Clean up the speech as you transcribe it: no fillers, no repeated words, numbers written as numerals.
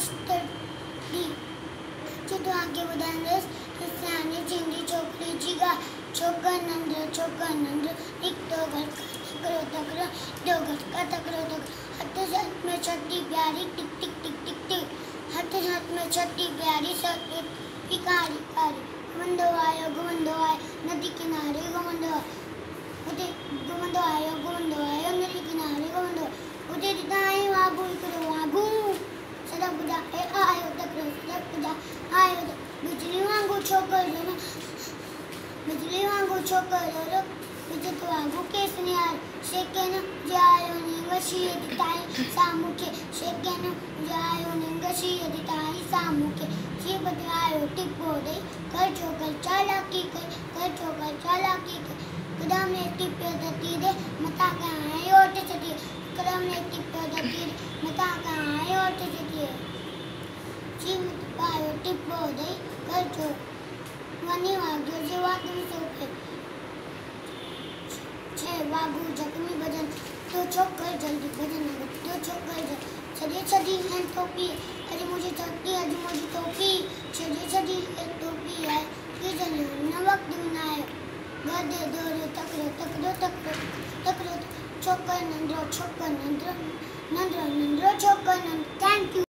Study तो आगे ॿुधाईंदसि हिसाने चिंदी छोकिरी जी ॻाल्हि छोकिरा नंढड़ा हिकु तकड़ो दो घटका तकड़ो हथ हाथ में छठी प्यारी टिक टिक टिक टिक टिक हथ हाथ में छठी प्यारी सती कारी कारी घुमंदो आयो नदी किनारे घुमंदो आयो नदी किनारे घुमंदो उते दिखाई वागू हिकिड़ो वागू सदा ॿुधाए आयो तकड़ो सदा ॿुधाए आयो बिजली वांगुरु छोकिरो विझत वांगुरु केस निहार शेकन जायो निंगशी ताई सामुखे शेकन जायो निंगशी ताई सामुखे जी बदलायो टिपो दे कर छोकर चालाकी कदम ने टिपे दती दे मता का आयो ओट चटी कदम ने टिपे दती दे मता का आयो ओट चटी जी पायो टिपो दे कर छो वनी वाग्यो जे वागू सोपे छे वागू जख्मी भजन तो छोकर जल्दी भजन तो छोकर छड़ी है टोपी अरे मुझे टोपी छड़ी है टोपी है कि जने न वक्त बनाए गदे दोरे तकरो छोकर नंद्रो छोकर थैंक यू।